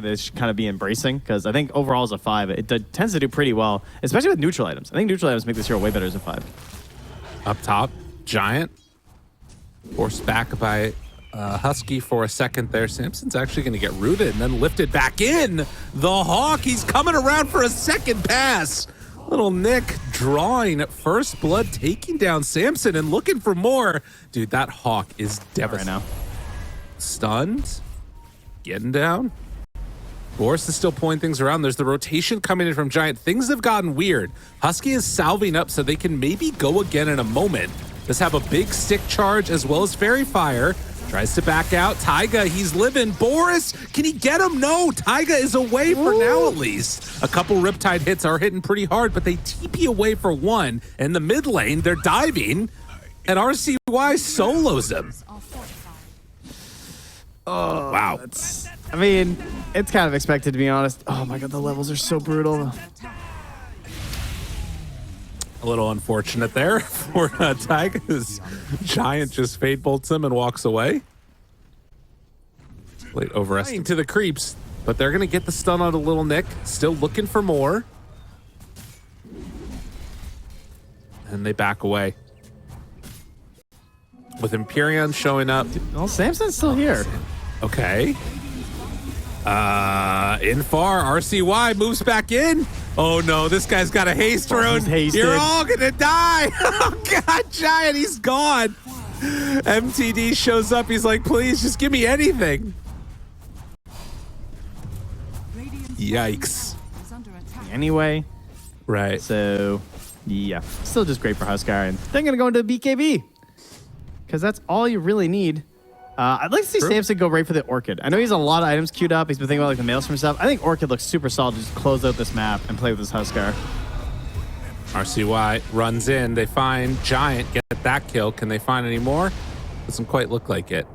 where they should kind of be embracing, because I think overall as a 5, it tends to do pretty well, especially with neutral items. I think neutral items make this hero way better as a 5. Up top, Giant. Forced back by Husky for a second there. Samson's actually going to get rooted and then lifted back in. The Hawk, he's coming around for a second pass. Little Nick drawing first blood, taking down Samson and looking for more. Dude, that Hawk is devastating. Right now. Stunned. Getting down. Boris is still pulling things around. There's the rotation coming in from Giant. Things have gotten weird. Husky is salving up so they can maybe go again in a moment. Does have a big stick charge as well as Fairy Fire. Tries to back out. Taiga, he's living. Boris, can he get him? No, Taiga is away for now at least. A couple Riptide hits are hitting pretty hard, but they TP away for one. In the mid lane, they're diving, and RCY solos him. Oh, wow. I mean, it's kind of expected, to be honest. Oh my god, the levels are so brutal. A little unfortunate there for Taiga's Giant just fade bolts him and walks away. Late overestimate to the creeps, but they're going to get the stun on a Little Nick. Still looking for more. And they back away. With Empyrean showing up. Well, Samson's still here. Okay. In far, RCY moves back in. Oh no, this guy's got a haste rune. You're all gonna die. Oh god, Giant, he's gone. MTD shows up. He's like, please, just give me anything. Yikes. Anyway. Right. So, yeah. Still just great for Huskar. And they're going to go into BKB. Because that's all you really need. I'd like to see Samson go right for the Orchid. I know he has a lot of items queued up. He's been thinking about like the Maelstrom stuff. I think Orchid looks super solid to just close out this map and play with his Huskar. RCY runs in. They find Giant, get that kill. Can they find any more? Doesn't quite look like it.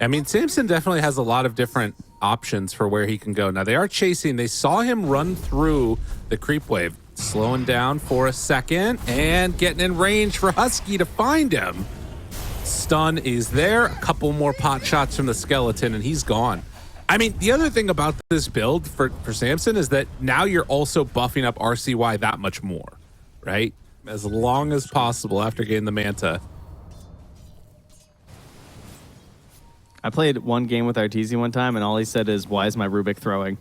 I mean, Samson definitely has a lot of different options for where he can go. Now, they are chasing. They saw him run through the creep wave. Slowing down for a second and getting in range for Husky to find him. Stun is there. A couple more pot shots from the skeleton and he's gone. I mean, the other thing about this build for Samson is that now you're also buffing up RCY that much more, right? As long as possible after getting the Manta. I played one game with Arteezy one time and all he said is, why is my Rubik throwing?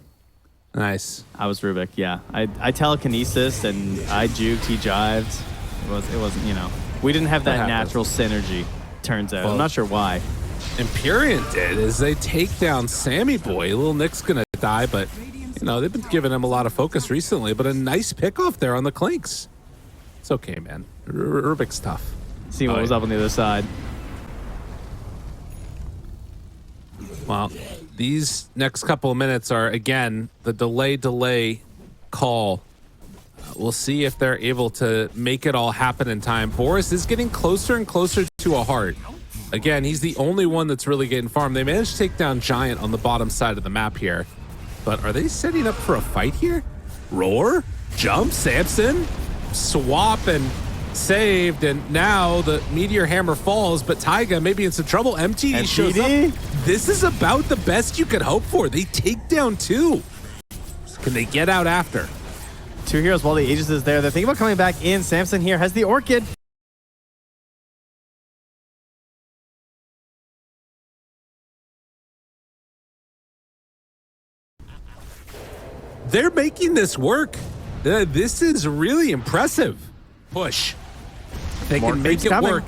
Nice. I was Rubik, yeah. I telekinesis and I juked, he jived. It wasn't, you know. We didn't have that natural synergy, turns out. Well, I'm not sure why. Empyrean did is they take down Sammy Boy. Little Nick's gonna die, but you know, they've been giving him a lot of focus recently, but a nice pickoff there on the Clinks. It's okay, man. Rubik's tough. See what was up on the other side. Well, these next couple of minutes are, again, the delay call. We'll see if they're able to make it all happen in time. Boris is getting closer and closer to a heart. Again, he's the only one that's really getting farmed. They managed to take down Giant on the bottom side of the map here. But are they setting up for a fight here? Roar, jump, Samson, swap and saved, and now the Meteor Hammer falls, but Taiga may be in some trouble. MTD shows up. This is about the best you could hope for. They take down two. Can they get out after? Two heroes while the Aegis is there. They're thinking about coming back in. Samson here has the Orchid. They're making this work. This is really impressive. Push. They can make it work.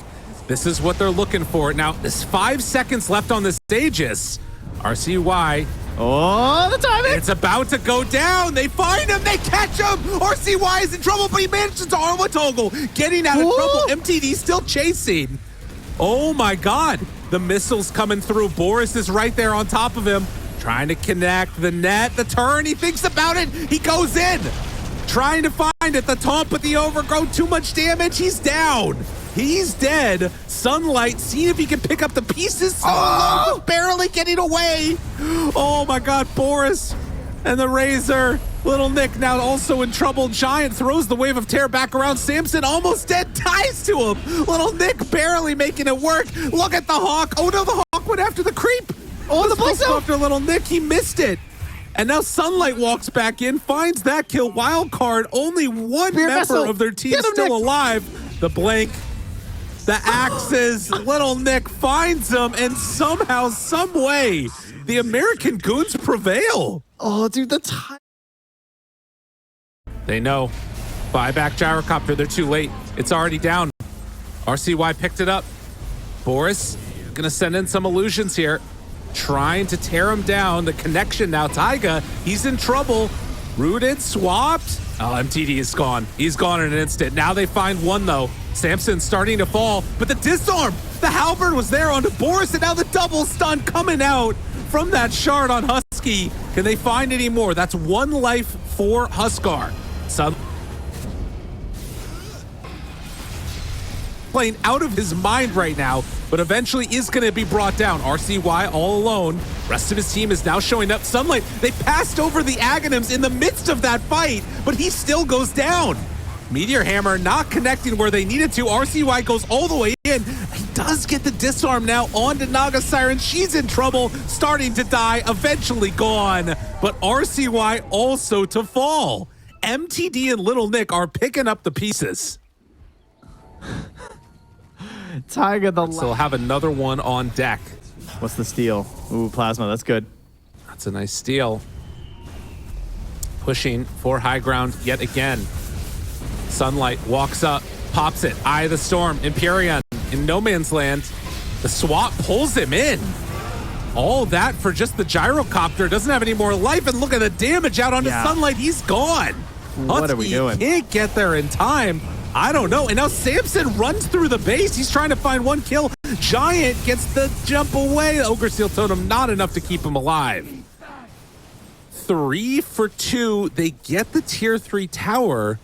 This is what they're looking for. Now, there's 5 seconds left on this Aegis. RCY. Oh, the timing! It's about to go down. They find him. They catch him. RCY is in trouble, but he manages to arm a toggle. Getting out of trouble. MTD still chasing. Oh, my God. The missile's coming through. Boris is right there on top of him. Trying to connect the net. The turn. He thinks about it. He goes in. Trying to find it. The taunt, but the overgrow. Too much damage. He's down. He's dead. Sunlight, seeing if he can pick up the pieces. Solo barely getting away. Oh my God, Boris and the Razor. Little Nick now also in trouble. Giant throws the Wave of Terror back around. Samson almost dead, ties to him. Little Nick barely making it work. Look at the Hawk. Oh no, the Hawk went after the creep. Oh, the blitz after Little Nick. He missed it. And now Sunlight walks back in, finds that kill. Wildcard, only one Spear member vessel. of their team Get him, still Nick. alive. The blank, the axes, little Nick finds him, and somehow, some way, the American goons prevail. Oh, dude, the time. They know. Buyback gyrocopter, they're too late. It's already down. RCY picked it up. Boris gonna send in some illusions here, trying to tear him down. The connection now, Taiga, he's in trouble. Rooted, swapped. Oh, MTD is gone. He's gone in an instant. Now they find one though. Samson's starting to fall, but the disarm, the halberd was there onto Boris, and now the double stun coming out from that shard on Husky. Can they find any more? That's one life for Huskar. Playing out of his mind right now, but eventually is going to be brought down. RCY all alone. Rest of his team is now showing up. Sunlight, they passed over the Aghanims in the midst of that fight, but he still goes down. Meteor Hammer not connecting where they needed to. RCY goes all the way in. He does get the disarm now onto Naga Siren. She's in trouble, starting to die, eventually gone. But RCY also to fall. MTD and Little Nick are picking up the pieces. Tiger the So we'll have another one on deck. What's the steal? Ooh, plasma. That's good. That's a nice steal. Pushing for high ground yet again. Sunlight walks up, pops it. Eye of the Storm. Empyrean in no man's land. The swap pulls him in. All that for just the gyrocopter. Doesn't have any more life. And look at the damage out onto Sunlight. He's gone. What are we doing? Can't get there in time. I don't know. And now Samson runs through the base. He's trying to find one kill. Giant gets the jump away. Ogre Steel Totem, not enough to keep him alive. 3 for 2. They get the tier 3 tower.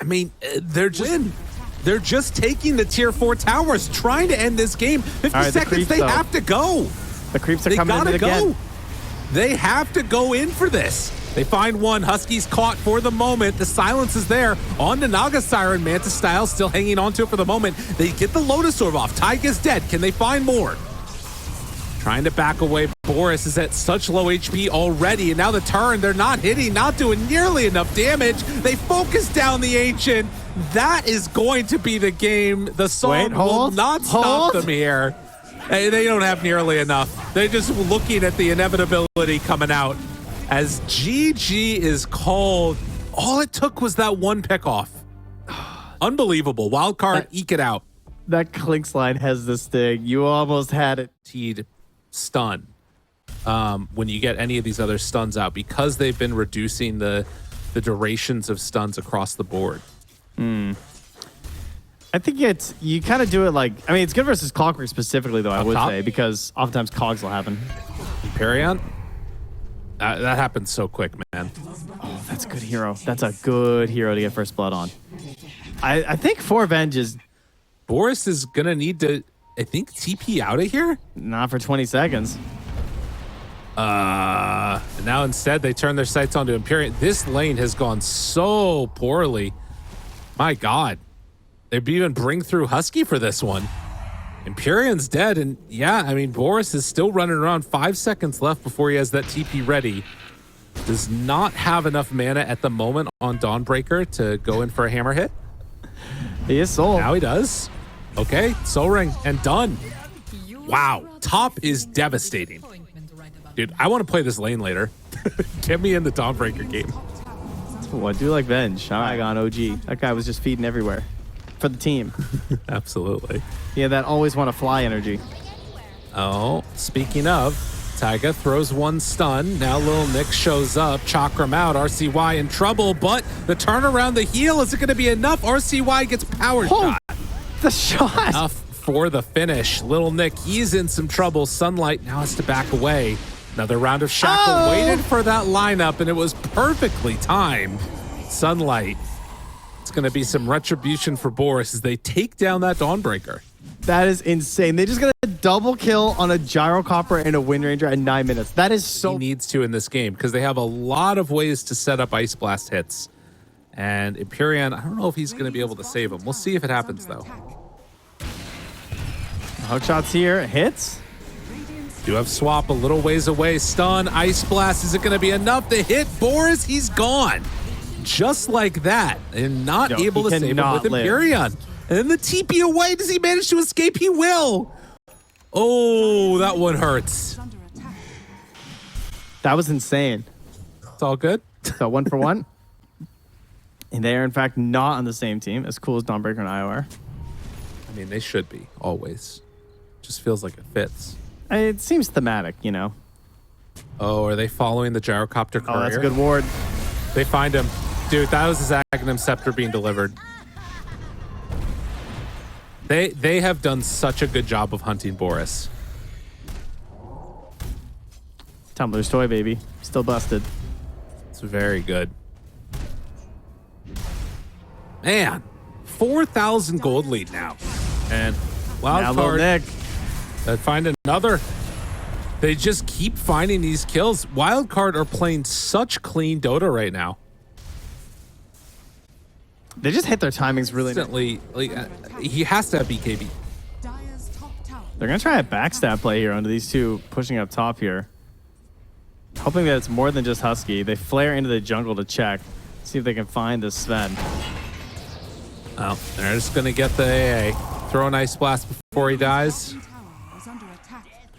I mean, they're just taking the tier 4 towers, trying to end this game. 50 right, seconds, they have to go. The creeps are coming in again. They have to go in for this. They find one. Husky's caught for the moment. The silence is there. On to Naga Siren. Manta Style still hanging on to it for the moment. They get the Lotus Orb off. Taiga's dead. Can they find more? Trying to back away. Boris is at such low HP already. And now the turn. They're not hitting. Not doing nearly enough damage. They focus down the Ancient. That is going to be the game. The song will not stop them here. They don't have nearly enough. They're just looking at the inevitability coming out. As GG is called, all it took was that one pickoff. Unbelievable. Wildcard, eke it out. That Clinks line has this thing. You almost had it. Teed stun. When you get any of these other stuns out, because they've been reducing the durations of stuns across the board. I think you kind of do it like, I mean, it's good versus Clockwork specifically, though, I would say, because oftentimes cogs will happen. Empyrean? That happens so quick, man. Oh, that's a good hero. That's a good hero to get first blood on. I think for Venge is... Boris is going to need to, I think, TP out of here? Not for 20 seconds. Now instead they turn their sights onto Empyrean. This lane has gone so poorly. My God. They'd even bring through Husky for this one. Empyrean's dead, and yeah, I mean, Boris is still running around. 5 seconds left before he has that TP ready. Does not have enough mana at the moment on Dawnbreaker to go in for a hammer hit. He is soul. Now he does. Okay, Soul Ring, and done. Wow, top is devastating. Dude, I want to play this lane later. Get me in the Dawnbreaker game. Oh, I do like Venge. I'm on OG. That guy was just feeding everywhere for the team. Absolutely. Yeah, that always want to fly energy. Oh, speaking of, Taiga throws one stun. Now Lil Nick shows up. Chakram out. RCY in trouble, but the turnaround, the heal, is it going to be enough? RCY gets power shot. The shot. Enough for the finish. Little Nick, he's in some trouble. Sunlight now has to back away. Another round of Shackle. Waited for that lineup, and it was perfectly timed. Sunlight. It's going to be some retribution for Boris as they take down that Dawnbreaker. That is insane. They just got a double kill on a Gyrocopter and a Wind Ranger in 9 minutes. That is so... He needs to in this game because they have a lot of ways to set up Ice Blast hits. And Empyrean, I don't know if he's going to be able to save him. We'll see if it happens, though. Hook shots here. Hits. Do have Swap a little ways away. Stun, Ice Blast. Is it going to be enough to hit Boris? He's gone. Just like that. And not able to save him with Empyrean. And then the TP away. Does he manage to escape? He will. Oh, that one hurts. That was insane. It's all good. So 1 for 1. And they are, in fact, not on the same team. As cool as Dawnbreaker and IOR. I mean, they should be, always. Just feels like it fits. It seems thematic, you know. Oh, are they following the gyrocopter courier? Oh, that's a good ward. They find him. Dude, that was his Agnum Scepter being delivered. They have done such a good job of hunting Boris. Tumblr's toy, baby. Still busted. It's very good. Man, 4,000 gold lead now. And Wildcard, Nick. find another. They just keep finding these kills. Wildcard are playing such clean Dota right now. They just hit their timings really nice. Instantly, he has to have BKB. They're going to try a backstab play here onto these two pushing up top here. Hoping that it's more than just Husky. They flare into the jungle to check. See if they can find this Sven. Oh, they're just going to get the AA. Throw an Ice Blast before he dies.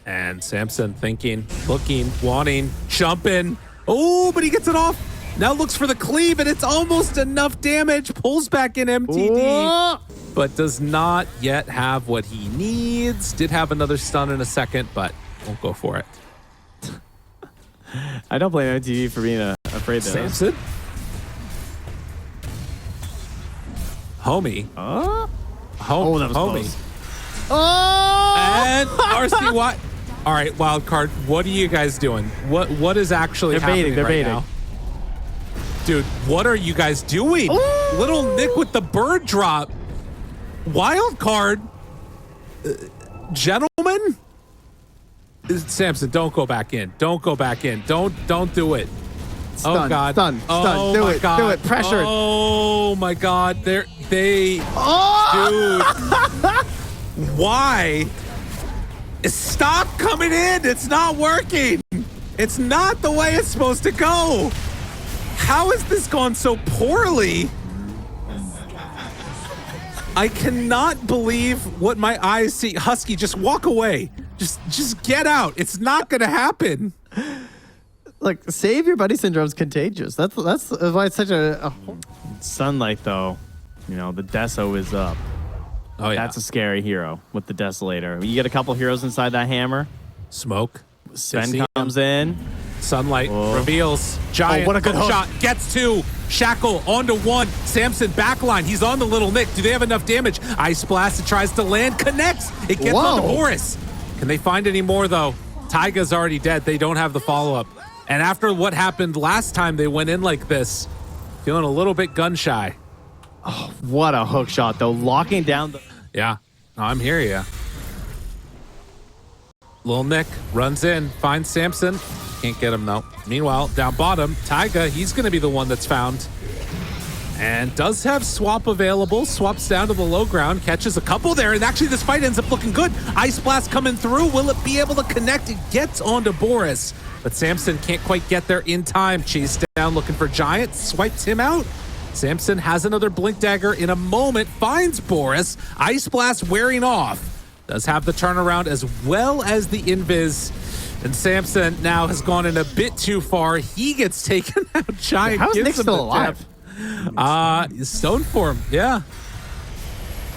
And Samson thinking, looking, wanting, jumping. Oh, but he gets it off. Now looks for the cleave, and it's almost enough damage. Pulls back in MTD, Whoa. but does not yet have what he needs. Did have another stun in a second, but won't go for it. I don't blame MTV for being afraid there. Samson? Homie. Oh, that was homie. close. Oh! And RCY. All right, Wildcard, what are you guys doing? What is actually happening They're right baiting. now? Dude, what are you guys doing? Ooh! Little Nick with the bird drop. Wildcard. Gentlemen? Samson, don't go back in. Don't go back in. Don't do it. Stun, oh, God. Stun. Oh, do my it. God. Do it. Pressure. Oh, my God. They... Oh! Dude. Why? Stop coming in. It's not working. It's not the way it's supposed to go. How has this gone so poorly? I cannot believe what my eyes see. Husky, just walk away. Just get out. It's not going to happen. Look, save your buddy syndrome's contagious. That's why it's such a sunlight though. You know, the Deso is up. Oh yeah. That's a scary hero with the Desolator. You get a couple heroes inside that hammer. Smoke. Sven comes in. Sunlight Whoa. reveals. Giant what a good hook. shot. Gets two. Shackle onto one. Samson backline. He's on the Little Nick. Do they have enough damage? Ice Blast. It tries to land. Connects. It gets onto Boris. Can they find any more though? Taiga's already dead. They don't have the follow-up. And after what happened last time they went in like this, feeling a little bit gun shy. Oh, what a hook shot though. Locking down the... Yeah. No, I'm here, yeah. Lil Nick runs in, finds Samson. Can't get him, though. Meanwhile, down bottom, Taiga, he's going to be the one that's found. And does have Swap available. Swaps down to the low ground, catches a couple there, and actually this fight ends up looking good. Ice Blast coming through. Will it be able to connect? It gets onto Boris, but Samson can't quite get there in time. Chased down, looking for Giant. Swipes him out. Samson has another Blink Dagger in a moment, finds Boris. Ice Blast wearing off. Does have the turnaround as well as the invis. And Samson now has gone in a bit too far. He gets taken out. Giant. How is Nick still alive? Stone form, yeah.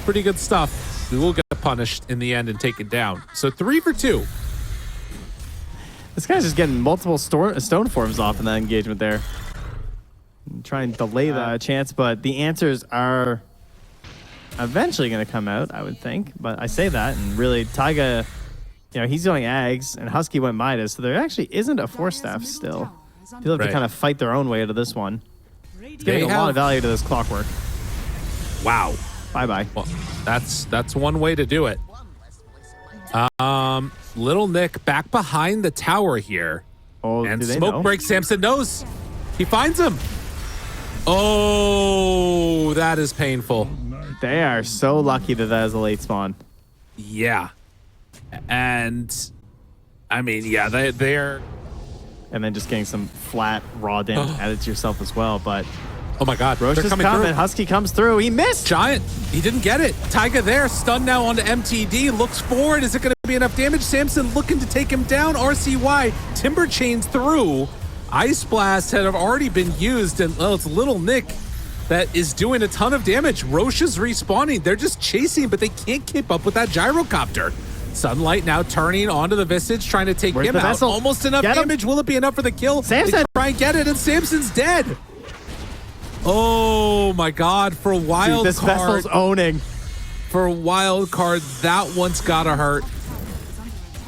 Pretty good stuff. We will get punished in the end and taken down. So 3 for 2. This guy's just getting multiple stone forms off in that engagement there. Try and delay the chance, but the answers are eventually going to come out, I would think. But I say that, and really, Taiga, you know, he's going Ags, and Husky went Midas, so there actually isn't a Force Staff still. They'll have to kind of fight their own way out of this one. It's giving a lot of value to this Clockwork. Wow. Bye-bye. Well, that's one way to do it. Little Nick back behind the tower here. Oh, and do they smoke know? break. Samson knows. He finds him. Oh, that is painful. They are so lucky that that is a late spawn. Yeah. And I mean, yeah, they're... And then just getting some flat, raw damage added to yourself as well. But Oh my God, Roche they're is coming coming. through. Husky comes through. He missed. Giant, he didn't get it. Taiga there, stunned now onto MTD, looks forward. Is it going to be enough damage? Samson looking to take him down. RCY, Timber chains through. Ice Blast had already been used, and well, it's Little Nick that is doing a ton of damage. Roche is respawning. They're just chasing, but they can't keep up with that gyrocopter. Sunlight now turning onto the Visage, trying to take him out. Almost enough damage. Will it be enough for the kill? Samson. They try and get it, and Samson's dead. Oh my God, for Wildcard. This Vessel's owning. For Wildcard, that one's gotta hurt.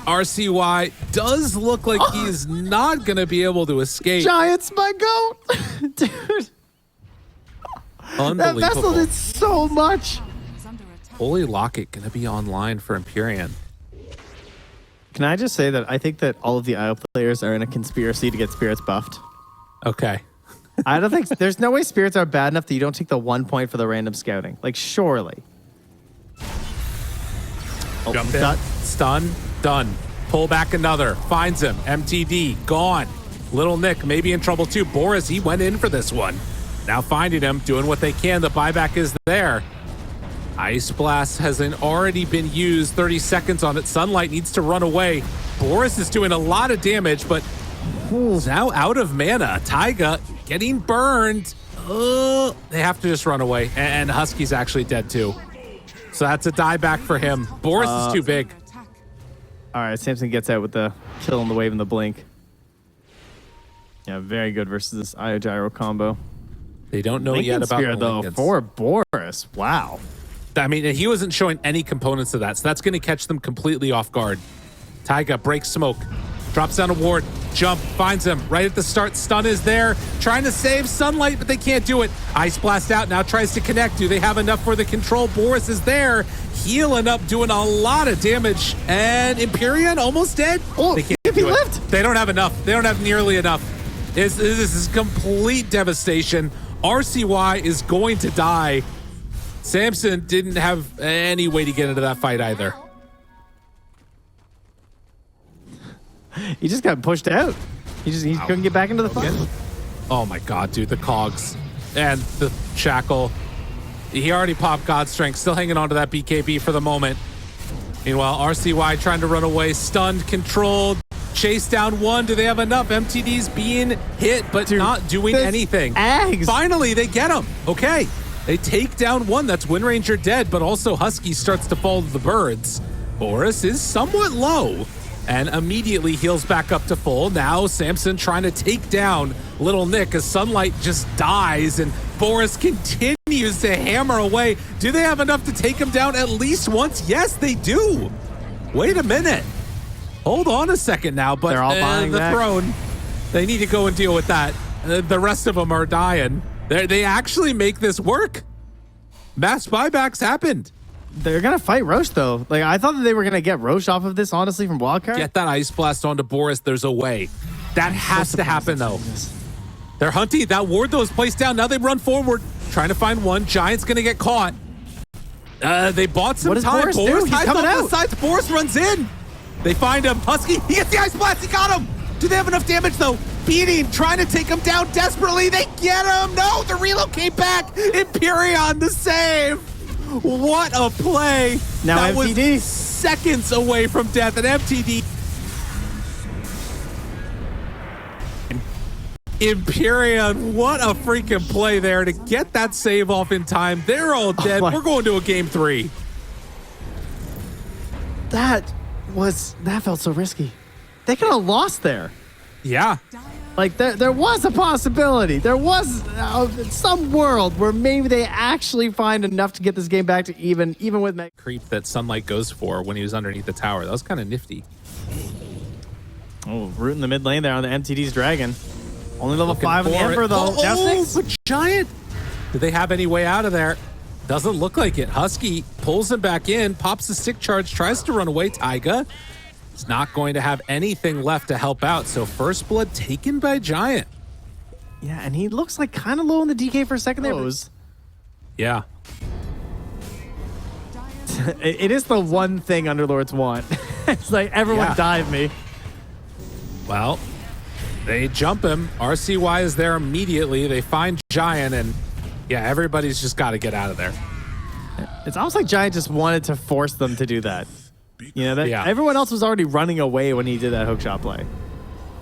RCY does look like he's not gonna be able to escape. Giant's my goat. Dude. Unbelievable. That Vessel did so much. Holy Locket gonna be online for Empyrean. Can I just say that I think that all of the IO players are in a conspiracy to get Spirits buffed? Okay. I don't think there's no way Spirits are bad enough that you don't take the 1 point for the random scouting. Like, surely. Jump in. Stun. Done. Pull back another. Finds him. MTD. Gone. Little Nick may be in trouble too. Boris, he went in for this one. Now finding him. Doing what they can. The buyback is there. Ice Blast hasn't already been used. 30 seconds on it. Sunlight needs to run away. Boris is doing a lot of damage, but is now out of mana. Taiga getting burned. They have to just run away. And Husky's actually dead too. So that's a dieback for him. Boris is too big. All right, Samson gets out with the kill on the wave and the blink. Yeah, very good versus this IO Gyro combo. They don't know yet about Spear, though, for Boris. Wow. I mean, he wasn't showing any components of that, so that's going to catch them completely off guard. Taiga breaks smoke, drops down a ward, jump, finds him right at the start. Stun is there, trying to save Sunlight, but they can't do it. Ice Blast out, now tries to connect. Do they have enough for the control? Boris is there, healing up, doing a lot of damage, and Empyrean almost dead. Oh, they can't do it. They don't have enough. They don't have nearly enough. This is complete devastation. RCY is going to die. Samson didn't have any way to get into that fight either. He just got pushed out. He couldn't get back into the fight. Oh my God, dude, the cogs and the shackle. He already popped God's Strength, still hanging on to that BKB for the moment. Meanwhile, RCY trying to run away, stunned, controlled, chase down one. Do they have enough? MTD's being hit, but not doing anything. Eggs. Finally, they get him. Okay. They take down one. That's Wind Ranger dead, but also Husky starts to fall to the birds. Boris is somewhat low and immediately heals back up to full. Now Samson trying to take down Little Nick as Sunlight just dies and Boris continues to hammer away. Do they have enough to take him down at least once? Yes, they do. Wait a minute. Hold on a second now, but they're all buying the throne, they need to go and deal with that. The rest of them are dying. They actually make this work. Mass buybacks happened. They're going to fight Roche, though. Like, I thought that they were going to get Roche off of this, honestly, from Wildcard. Get that Ice Blast onto Boris. There's a way. That has to happen, though. They're hunting. That ward, though, is placed down. Now they run forward, trying to find one. Giant's going to get caught. They bought some time. Boris do? He's coming out. The sides. Boris runs in. They find him. Husky, he gets the Ice Blast. He got him. Do they have enough damage, though? Beating, trying to take him down desperately. They get him. No, the relocate back. Empyrean, the save. What a play. Now that MTD. was seconds away from death. And MTD. Empyrean, what a freaking play there to get that save off in time. They're all dead. We're going to a game 3. That felt so risky. They could have lost there. Yeah. Like, there was a possibility. There was some world where maybe they actually find enough to get this game back to even with Meg. Creep that Sunlight goes for when he was underneath the tower. That was kind of nifty. Oh, root in the mid lane there on the MTD's Dragon. Only level 5 on the Emperor, though. Now 6. But Giant. Do they have any way out of there? Doesn't look like it. Husky pulls him back in, pops the stick charge, tries to run away. Taiga is not going to have anything left to help out. So first blood taken by Giant. Yeah, and he looks like kind of low in the DK for a second there. Yeah. It is the one thing Underlords want. It's like, everyone dive me. Well, they jump him. RCY is there immediately. They find Giant, and yeah, everybody's just got to get out of there. It's almost like Giant just wanted to force them to do that. You know, that everyone else was already running away when he did that hookshot play.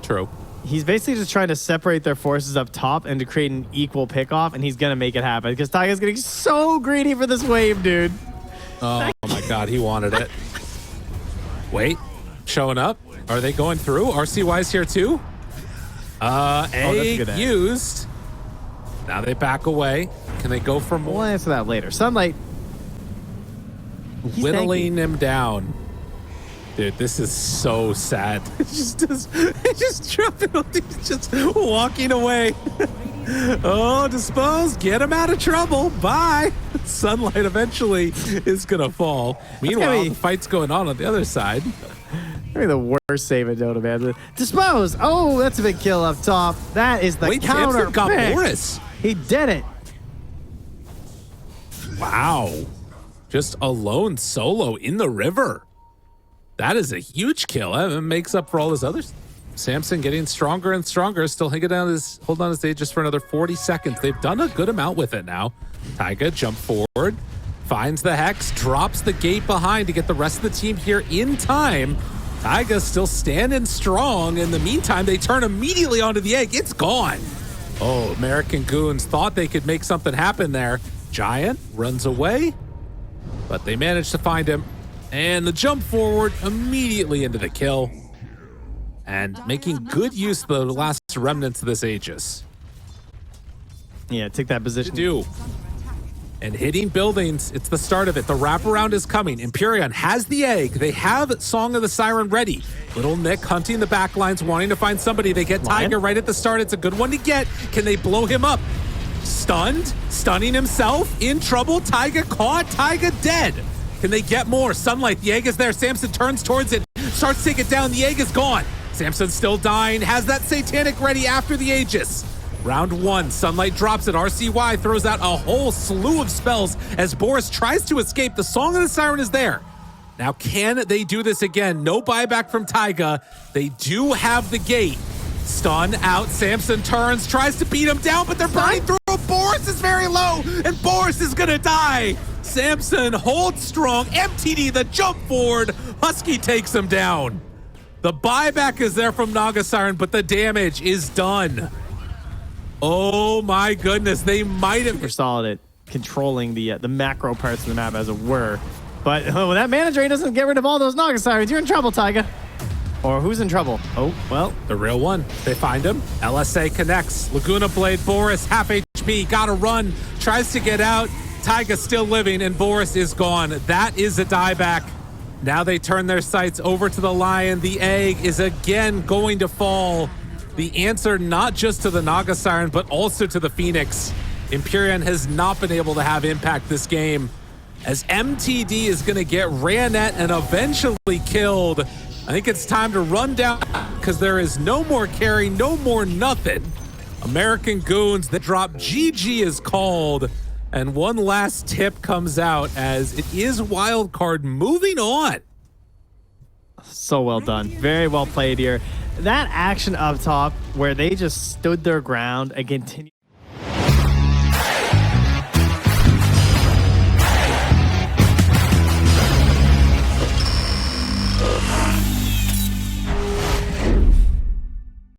True. He's basically just trying to separate their forces up top and to create an equal pickoff, and he's going to make it happen because Taiga's getting so greedy for this wave, dude. Oh my God, he wanted it. Wait, showing up? Are they going through? RCY's here too? Egg used. Now they back away. Can they go for more? We'll answer that later. Sunlight. Whittling him down. Dude, this is so sad. He's just dropping. He's just walking away. Oh, Dispose, get him out of trouble. Bye. Sunlight eventually is going to fall. Meanwhile, the fight's going on the other side. Maybe the worst save in Dota, man. Dispose. Oh, that's a big kill up top. That is the counter. Samson got Boris. He did it. Wow. Just alone solo in the river. That is a huge kill. It makes up for all his others. Samson getting stronger and stronger. Still hanging down his, hold on to stage just for another 40 seconds. They've done a good amount with it now. Taiga jump forward, finds the Hex, drops the gate behind to get the rest of the team here in time. Taiga's still standing strong. In the meantime, they turn immediately onto the egg. It's gone. Oh, American Goons thought they could make something happen there. Giant runs away, but they managed to find him. And the jump forward immediately into the kill. And making good use of the last remnants of this Aegis. Yeah, take that position. And hitting buildings, it's the start of it. The wraparound is coming. Empyrean has the egg. They have Song of the Siren ready. Little Nick hunting the backlines, wanting to find somebody. They get Taiga right at the start. It's a good one to get. Can they blow him up? Stunned, stunning himself, in trouble. Taiga caught, Taiga dead. Can they get more? Sunlight, the egg is there. Samson turns towards it, starts to take it down. The egg is gone. Samson's still dying, has that Satanic ready after the Aegis. Round one, Sunlight drops it. RCY throws out a whole slew of spells as Boris tries to escape. The Song of the Siren is there. Now, can they do this again? No buyback from Taiga. They do have the gate. Stun out, Samson turns, tries to beat him down, but they're burning through. Boris is very low, and Boris is gonna die. Samson holds strong. MTD, the jump forward. Husky takes him down. The buyback is there from Naga Siren, but the damage is done. Oh my goodness, they might have... Super solid at controlling the macro parts of the map, as it were. But when that mana drain doesn't get rid of all those Naga Sirens, you're in trouble, Taiga. Or who's in trouble? Oh, well. The real one. They find him. LSA connects. Laguna Blade, Boris, half HP, gotta run. Tries to get out. Taiga's still living, and Boris is gone. That is a dieback. Now they turn their sights over to the Lion. The egg is again going to fall. The answer not just to the Naga Siren, but also to the Phoenix. Empyrean has not been able to have impact this game, as MTD is going to get ran at and eventually killed. I think it's time to run down because there is no more carry, no more nothing. American Goons, the drop GG is called. And one last tip comes out as it is Wildcard moving on. So well done. Very well played here. That action up top where they just stood their ground and continued.